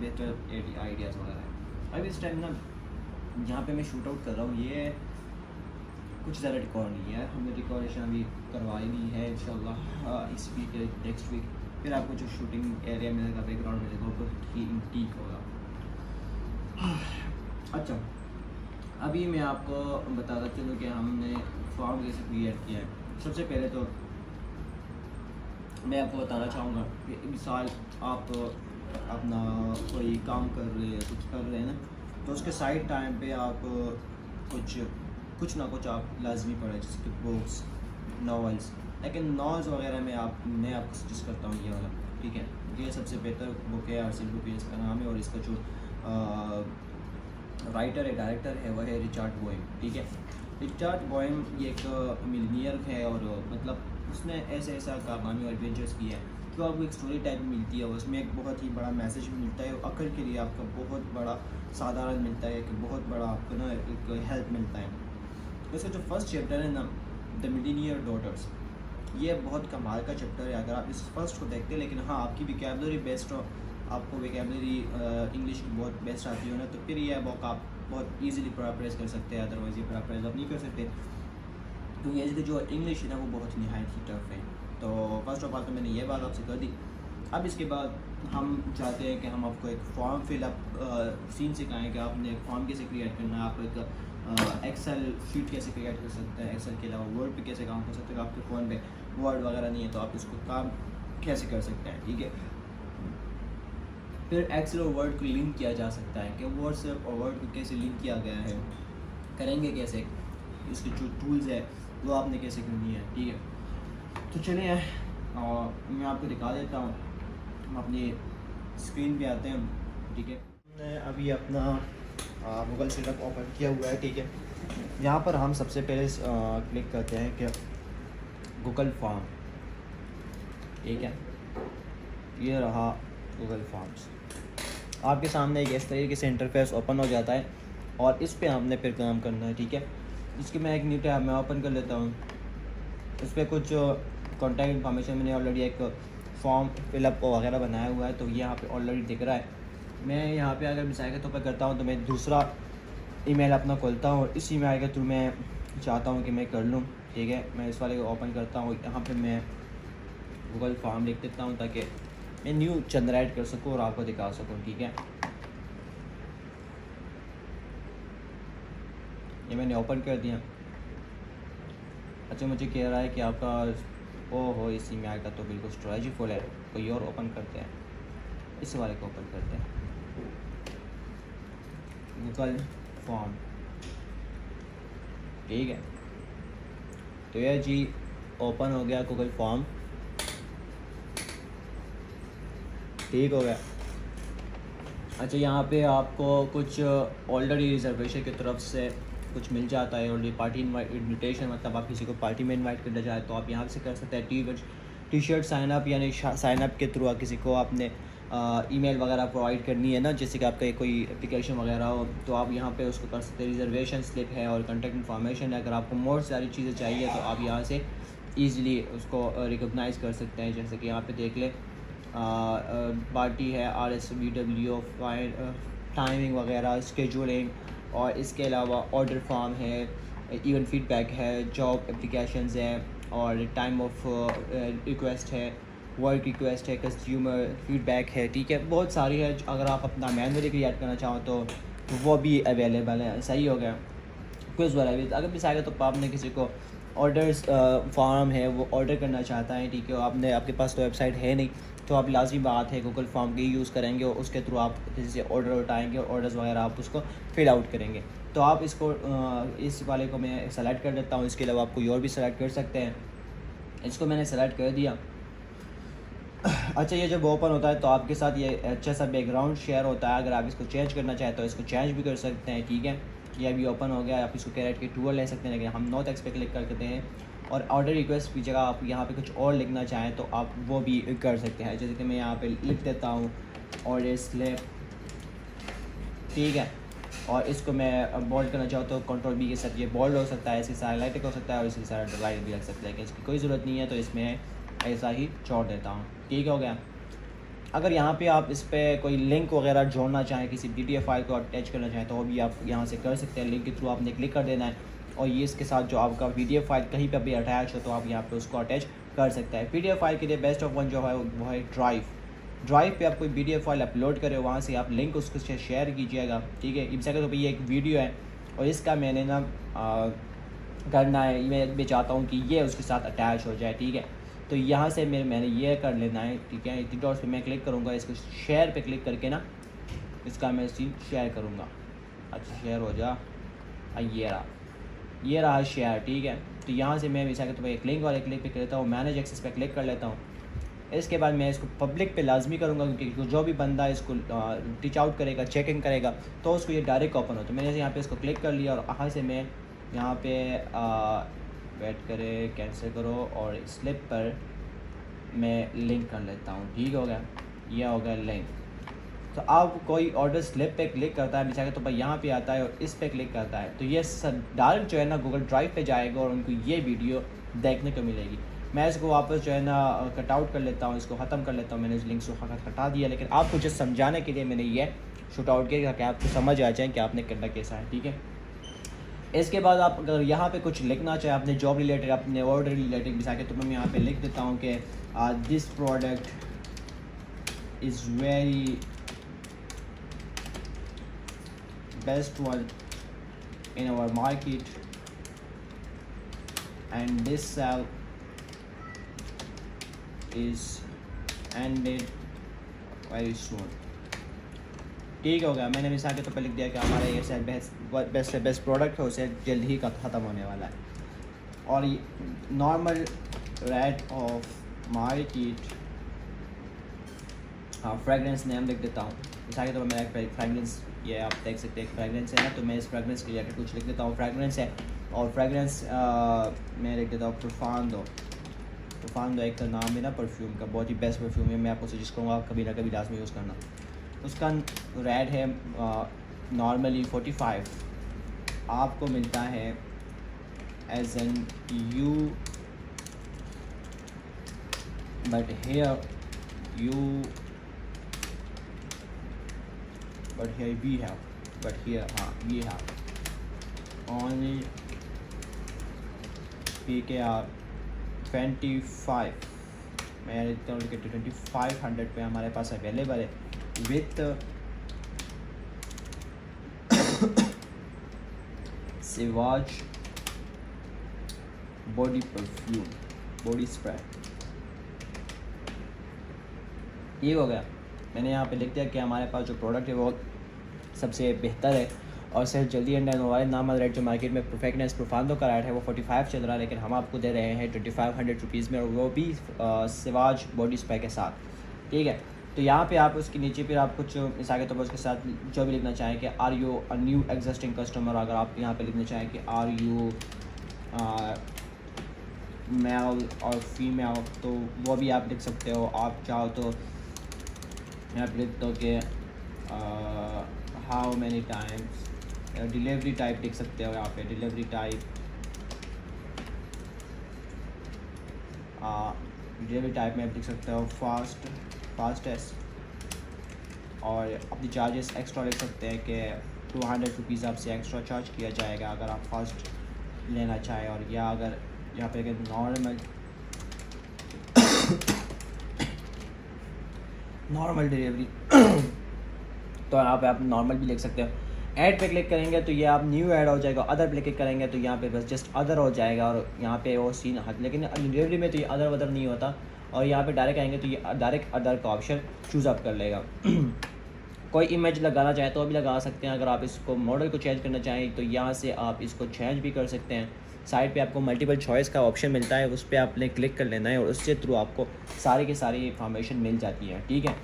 बेहतर आइडियाज़ वगैरह है। अभी इस टाइम ना जहाँ पे मैं शूट आउट कर रहा हूँ ये कुछ ज़्यादा रिकॉर्ड नहीं है, हमने रिकॉर्डेशन अभी करवाई नहीं है इंशाल्लाह इस वीक या नेक्स्ट वीक फिर आपको जो शूटिंग एरिया मिलेगा, बैकग्राउंड मिलेगा वो ठीक होगा। अच्छा, अभी मैं आपको बताता चलूँ कि हमने फॉर्म कैसे क्रिएट किया है। सबसे पहले तो मैं आपको बताना चाहूँगा कि मिसाल आप अपना कोई काम कर रहे हैं, कुछ कर रहे हैं ना, तो उसके साइड टाइम पे आप कुछ ना कुछ आप लाजमी पढ़ें, जैसे कि बुक्स, नॉवेल्स। लेकिन नॉवेल्स वगैरह में मैं आपको सजेस्ट करता हूँ ये वाला, ठीक है। ये सबसे बेहतर बुक है, आरसी बुक इसका नाम है, और इसका जो राइटर है, डायरेक्टर है, वह है रिचर्ड बोएम, ठीक है। रिचर्ड बोएम ये एक मिलनियर है, और मतलब उसने ऐसा कारनामे और एडवेंचर्स किए हैं कि आपको एक स्टोरी टाइप मिलती है, उसमें एक बहुत ही बड़ा मैसेज मिलता है, अकल के लिए आपका बहुत बड़ा साधारण मिलता है, कि बहुत बड़ा आपको ना एक हेल्प मिलता है। इसका जो फर्स्ट चैप्टर है ना, द मिलीनियर डॉटर्स, ये बहुत कमाल का चैप्टर है अगर आप इस फर्स्ट को देखते हैं। लेकिन हाँ, आपकी विकेबलरी बेस्ट हो, आपको विकेबलरी इंग्लिश की बहुत बेस्ट आती हो ना, तो फिर ये बुक आप बहुत इजीली पैराफ्रेज कर सकते हैं, अदरवाइज़ ये पैराफ्रेज आप नहीं कर सकते, क्योंकि इसकी जो इंग्लिश है ना वो बहुत ही नहायत ही टफ है। तो फर्स्ट ऑफ ऑल तो मैंने ये बात आपसे कर दी। अब इसके बाद हम चाहते हैं कि हम आपको एक फॉर्म फिलअप सीन सिखाएँ कि आपने एक फॉर्म कैसे क्रिएट करना है, आप एक एक्सेल शीट कैसे क्रिएट कर सकते हैं, एक्सेल के अलावा वर्ड पे कैसे काम कर सकते हैं। आपके फ़ोन पे वर्ड वगैरह नहीं है तो आप इसको काम कैसे कर सकते हैं, ठीक है। फिर एक्सेल और वर्ड को लिंक किया जा सकता है कि व्हाट्सएप और वर्ड को कैसे लिंक किया गया है, करेंगे कैसे, इसके जो टूल्स है वो आपने कैसे करनी है, ठीक है। तो चलिए और मैं आपको दिखा देता हूँ, हम अपनी स्क्रीन पे आते हैं, ठीक है। हमने अभी अपना गूगल सेटअप ओपन किया हुआ है, ठीक है। यहाँ पर हम सबसे पहले क्लिक करते हैं कि गूगल फॉर्म, ठीक है। ये रहा गूगल फॉर्म्स, आपके सामने एक इस तरीके से इंटरफेस ओपन हो जाता है, और इस पे हमने फिर काम करना है, ठीक है। इसकी मैं एक न्यू टैब मैं ओपन कर लेता हूँ। इस पर कुछ कॉन्टैक्ट इन्फॉर्मेशन मैंने ऑलरेडी एक फॉर्म फिलअप वगैरह बनाया हुआ है, तो ये यहाँ पे ऑलरेडी दिख रहा है। मैं यहाँ पे अगर मिसाल के तौर पर करता हूँ तो मैं दूसरा ईमेल अपना खोलता हूँ, और इस ईमेल के थ्रू मैं चाहता हूँ कि मैं कर लूँ, ठीक है। मैं इस वाले को ओपन करता हूँ, यहाँ पे मैं गूगल फॉर्म लिख देता हूँ ताकि मैं न्यू जनरेट कर सकूँ और आपको दिखा सकूँ, ठीक है। ये मैंने ओपन कर दिया। अच्छा, मुझे कह रहा है कि आपका हो इस ईमेल का तो बिल्कुल स्टोरेज ही फुल है, कोई और ओपन करते हैं, इस वाले को ओपन करते हैं, गूगल फॉर्म, ठीक है। तो यह जी ओपन हो गया गूगल फॉर्म, ठीक हो गया। अच्छा, यहाँ पे आपको कुछ ऑलरेडी रिजर्वेशन की तरफ से कुछ मिल जाता है, ऑलरेडी पार्टी इन्विटेशन, मतलब आप किसी को पार्टी में इनवाइट करना चाहें तो आप यहाँ से कर सकते हैं। टी शर्ट साइन अप, यानी साइन अप के थ्रू किसी को आपने ईमेल वगैरह प्रोवाइड करनी है ना, जैसे कि आपका कोई एप्लीकेशन वगैरह हो, तो आप यहाँ पे उसको कर सकते हैं। रिजर्वेशन स्लिप है और कॉन्टैक्ट इन्फॉर्मेशन है। अगर आपको मोर सारी चीज़ें चाहिए तो आप यहाँ से ईज़िली उसको रिकॉग्नाइज़ कर सकते हैं। जैसे कि यहाँ पे देख लें, पार्टी है, RSVW, टाइमिंग वगैरह, स्केजूलिंग, और इसके अलावा ऑर्डर फॉर्म है, इवन फीडबैक है, जॉब एप्लीकेशंस है, और टाइम ऑफ रिक्वेस्ट है, वर्क रिक्वेस्ट है, कंज्यूमर फीडबैक है, ठीक है। बहुत सारी है। अगर आप अपना मैनुअली क्रिएट करना चाहो तो वो भी अवेलेबल है। सही हो गया। क्विज़ वाला भी अगर भी आगे तो आपने किसी को ऑर्डर्स फॉर्म है वो ऑर्डर करना चाहता है, ठीक है, आपने आपके पास तो वेबसाइट है नहीं, तो आप लाजमी बात है गूगल फॉर्म की यूज़ करेंगे, और उसके थ्रू आप किसी से ऑर्डर उठाएंगे और ऑर्डर्स वगैरह आप उसको फिल आउट करेंगे। तो आप इसको इस वाले को मैं सेलेक्ट कर देता हूँ। इसके अलावा आप कोई और भी सेलेक्ट कर सकते हैं। इसको मैंने सेलेक्ट कर दिया। अच्छा, ये जब ओपन होता है तो आपके साथ ये अच्छा सा बैकग्राउंड शेयर होता है। अगर आप इसको चेंज करना चाहें तो इसको चेंज भी कर सकते हैं, ठीक है। ये अभी ओपन हो गया। आप इसको कैरेट के टूल ले सकते हैं, लेकिन हम नो टेक्स्ट पे क्लिक कर देते हैं। और ऑर्डर रिक्वेस्ट की जगह आप यहाँ पे कुछ और लिखना चाहें तो आप वो भी कर सकते हैं। जैसे कि मैं यहाँ पे लिख देता हूँ ऑर्डर स्लिप, ठीक है। और इसको मैं बोल्ड करना चाहूँ तो Ctrl+B के साथ ये बोल्ड हो सकता है, इसके साथ हाईलाइट हो सकता है, और इसके साथ लाइट भी लग सकता है, कि इसकी कोई ज़रूरत नहीं है, तो इसमें ऐसा ही छोड़ देता हूँ। ठीक हो गया। अगर यहाँ पे आप इस पर कोई लिंक वगैरह जोड़ना चाहें, किसी PDF फाइल को अटैच करना चाहें तो वो भी आप यहाँ से कर सकते हैं। लिंक के थ्रू आपने क्लिक कर देना है और ये इसके साथ जो आपका PDF फाइल कहीं पर भी अटैच हो तो आप यहाँ पे उसको अटैच कर सकते हैं। PDF फाइल के लिए बेस्ट ऑफ वन जो है वो है ड्राइव पे आप कोई PDF फाइल अपलोड करें, वहाँ से आप लिंक उसको शेयर कीजिएगा, ठीक है। इस जगह तो ये एक वीडियो है और इसका मैंने ना करना है, मैं चाहता हूँ कि ये उसके साथ अटैच हो जाए, ठीक है। तो यहाँ से मैंने ये कर लेना है, ठीक है। थ्री डॉट्स पे मैं क्लिक करूँगा, इसको शेयर पे क्लिक करके ना इसका मैं सीन शेयर करूँगा। अच्छा शेयर हो जा, ये रहा शेयर, ठीक है। तो यहाँ से मैं वैसा कि तो एक लिंक और एक लिंक पे लेता हूँ, मैनेज एक्सेस पे क्लिक कर लेता हूँ। इसके बाद मैं इसको पब्लिक पे लाजमी करूँगा क्योंकि जो भी बंदा इसको रीच आउट करेगा, चेकिंग करेगा तो उसको ये डायरेक्ट ओपन हो। तो मैंने यहाँ पे इसको क्लिक कर लिया और यहाँ से मैं यहाँ पे वेट करे, कैंसिल करो और स्लिप पर मैं लिंक कर लेता हूँ, ठीक हो गया। यह हो गया लिंक। तो अब कोई ऑर्डर स्लिप पे क्लिक करता है बेचारे तो भाई यहाँ पे आता है और इस पे क्लिक करता है तो ये डायरेक्ट जो है ना गूगल ड्राइव पे जाएगा और उनको ये वीडियो देखने को मिलेगी। मैं इसको वापस जो है ना कट आउट कर लेता हूँ, इसको ख़त्म कर लेता हूँ। मैंने इस लिंक को हटा दिया, लेकिन आपको जस्ट समझाने के लिए मैंने ये शूट आउट किया कि आपको समझ आ जाए कि आपने करना कैसा है, ठीक है। इसके बाद आप अगर यहाँ पे कुछ लिखना चाहे अपने जॉब रिलेटेड, अपने ऑर्डर रिलेटेड भी साके, तो मैं यहाँ पे लिख देता हूँ कि this product is very best one in our market and this sale is ended very soon, ठीक हो गया। मैंने मिसाल के तौर पर लिख दिया कि हमारा ये शायद बेस्ट से बेस्ट प्रोडक्ट है, उसे जल्द ही ख़त्म होने वाला है। और normal rate of market, fragrance name लिख देता हूँ। मिसाल के तौर पर मेरा फ्रेगरेंस, ये आप देख सकते हैं फ्रेगरेंस है ना, तो मैं इस फ्रेगरेंस के जाकर कुछ लिख देता हूँ। फ्रेगरेंस है और फ्रेगरेंस मैं लिख देता हूँ प्रोफांडो एक तो नाम है ना परफ्यूम का, बहुत ही बेस्ट परफ्यूम है। मैं आपको सजेस्ट करूँगा आप कभी ना कभी लास्ट में यूज़ करना। उसका रेट है नॉर्मली 45, आपको मिलता है as an you but here we have only PKR 25, मैं 2500 पे हमारे पास अवेलेबल है with Sauvage body perfume, body spray. ये हो गया। मैंने यहाँ पे लिख दिया कि हमारे पास जो प्रोडक्ट है वो सबसे बेहतर है और सिर्फ जल्दी एंड मोबाइल नॉर्मल रेट जो मार्केट में फ्रेगरेंस प्रोफांडो का रेट है वो 45 चल रहा है, लेकिन हम आपको दे रहे हैं 2500 रुपीज़ में, और वो भी सिवाज बॉडी स्प्रे के साथ, ठीक है। तो यहाँ पे आप उसके नीचे फिर आप कुछ मिसाल के तौर पर उसके साथ जो भी लिखना चाहें कि are you a new existing customer, अगर आप यहाँ पे लिखना चाहें कि आर यू मेल और फीमेल तो वो भी आप लिख सकते हो। आप चाहो तो यहाँ पे लिख दो कि how many times, delivery type लिख सकते हो। यहाँ पे डिलीवरी टाइप में आप लिख सकते हो फास्टेस्ट, और अपनी चार्जेस एक्स्ट्रा लिख सकते हैं कि 200 रुपीज़ आपसे एक्स्ट्रा चार्ज किया जाएगा अगर आप फास्ट लेना चाहें। और या अगर यहाँ पे नॉर्मल डिलीवरी तो यहाँ पे आप नॉर्मल भी लिख सकते हो। ऐड पे क्लिक करेंगे तो ये आप न्यू ऐड हो जाएगा, अदर पे क्लिक करेंगे तो यहाँ पे बस जस्ट अदर हो जाएगा और यहाँ पे वो सीन हट, लेकिन डिलीवरी में तो ये अदर वदर नहीं होता। और यहाँ पे डायरेक्ट आएंगे तो ये डायरेक्ट अदर का ऑप्शन चूज़ अप कर लेगा। कोई इमेज लगाना चाहे तो भी लगा सकते हैं। अगर आप इसको मॉडल को चेंज करना चाहें तो यहाँ से आप इसको चेंज भी कर सकते हैं। साइड पे आपको मल्टीपल चॉइस का ऑप्शन मिलता है, उस पर आपने क्लिक कर लेना है और उसके थ्रू आपको सारी की सारी इंफॉर्मेशन मिल जाती है, ठीक है।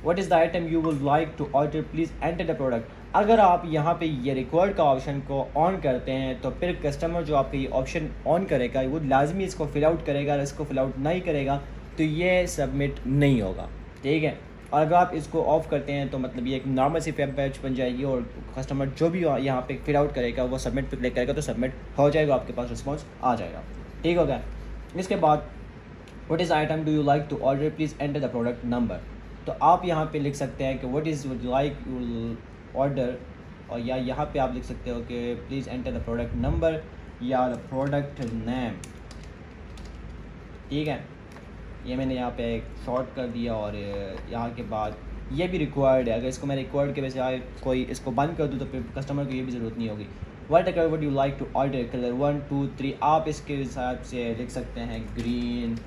What is the item you would like to order, please enter the product. अगर आप यहाँ पे ये रिकॉर्ड का ऑप्शन को ऑन करते हैं तो फिर कस्टमर जो आपका ये ऑप्शन ऑन करेगा वो लाजमी इसको फिल आउट करेगा, और इसको फिल आउट नहीं करेगा तो ये सबमिट नहीं होगा, ठीक है। और अगर आप इसको ऑफ़ करते हैं तो मतलब ये एक नॉर्मल सी वेब पेज बन जाएगी और कस्टमर जो भी यहाँ पे फिल आउट करेगा वो सबमिट पे क्लिक करेगा तो सबमिट हो जाएगा, आपके पास रिस्पॉन्स आ जाएगा, ठीक हो गया। इसके बाद what is item do you like to order, please enter the product number. तो आप यहाँ पे लिख सकते हैं कि what is would like order, और या यहाँ पे आप लिख सकते हो कि please enter the product number या द प्रोडक्ट नेम। ठीक है, ये मैंने यहाँ पे शॉर्ट कर दिया। और यहाँ के बाद ये भी रिक्वायर्ड है, अगर इसको मैं रिक्वायर्ड के वजह कोई इसको बंद कर दूँ तो फिर कस्टमर को ये भी ज़रूरत नहीं होगी। What colour would you like to order, colour 1 2 3 आप इसके हिसाब से लिख सकते हैं ग्रीन,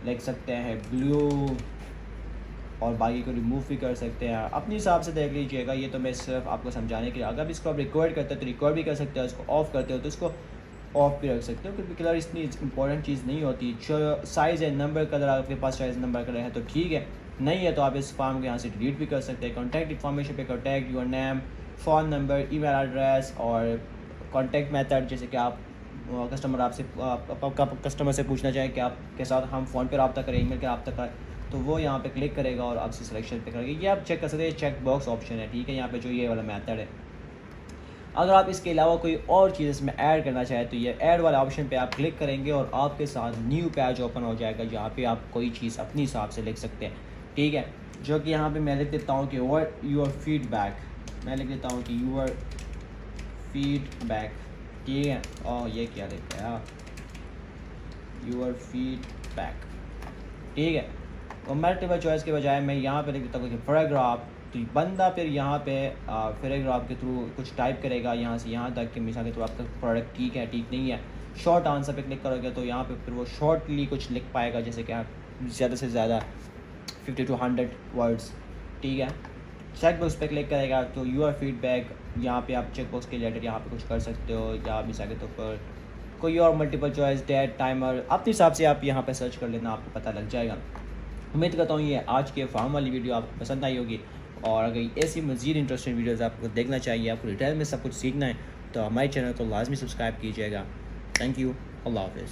लिख सकते हैं ब्लू, और बाकी को रिमूव भी कर सकते हैं, अपने हिसाब से देख लीजिएगा। ये तो मैं सिर्फ आपको समझाने के लिए, अगर इसको आप रिकॉर्ड करते हो तो रिकॉर्ड भी कर सकते हो, इसको ऑफ़ करते हो तो इसको ऑफ भी रख सकते हो, क्योंकि कलर इतनी इंपॉर्टेंट चीज़ नहीं होती। जो साइज़ है नंबर कलर, आपके पास साइज़ नंबर कलर है तो ठीक है, नहीं है तो आप इस फॉर्म को यहाँ से डिलीट भी कर सकते हैं। कॉन्टैक्ट इन्फॉर्मेशन पे contact your name, phone number, email address और कॉन्टैक्ट मेथड, जैसे कि आप कस्टमर आपसे कस्टमर से पूछना चाहें कि आपके साथ हम फ़ोन पर रब्ता करें, ईमेल के रब्ता करें, तो वो यहाँ पे क्लिक करेगा और आपसे सिलेक्शन पे करेगा। ये आप चेक कर सकते हैं, चेक बॉक्स ऑप्शन है। ठीक है, यहाँ पे जो ये वाला मेथड है। अगर आप इसके अलावा कोई और चीज़ इसमें ऐड करना चाहें तो ये ऐड वाला ऑप्शन पे आप क्लिक करेंगे और आपके साथ न्यू पेज ओपन हो जाएगा, जहाँ पे आप कोई चीज़ अपनी हिसाब से लिख सकते हैं। ठीक है, जो कि यहाँ पे मैं लिख देता हूँ कि व्हाट योर फीडबैक, मैं लिख देता हूँ कि यूर फीडबैक। ठीक है, और ये क्या लिखा है, यूर फीडबैक। ठीक है, और मल्टीपल चॉइस के बजाय मैं यहाँ पे लिख देता हूँ कि पैराग्राफ, तो बंदा फिर यहाँ पे पैराग्राफ के थ्रू कुछ टाइप करेगा यहाँ से यहाँ तक कि मिसाल के थ्रू आपका प्रोडक्ट ठीक है ठीक नहीं है। शॉर्ट आंसर पे क्लिक करोगे तो यहाँ पे फिर वो शॉर्टली कुछ लिख पाएगा, जैसे कि आप ज़्यादा से ज़्यादा 50 to 100 वर्ड्स। ठीक है, चेक बॉक्स पे क्लिक करेगा तो यूर फीडबैक, यहाँ पे आप चेक बॉक्स के रिलेटेड यहाँ पे कुछ कर सकते हो, या मिसाल के तौर पर कोई और मल्टीपल चॉइस, डेट, टाइमर, अपने हिसाब से आप यहाँ पर सर्च कर लेना, आपको पता लग जाएगा। उम्मीद करता हूँ ये आज के फार्म वाली वीडियो आपको पसंद आई होगी, और अगर ऐसी मज़ीद इंटरेस्टिंग वीडियोज़ आपको देखना चाहिए, आपको डिटेल में सब कुछ सीखना है, तो हमारे चैनल को लाजमी सब्सक्राइब कीजिएगा। थैंक यू, अल्लाह हाफ़िज़।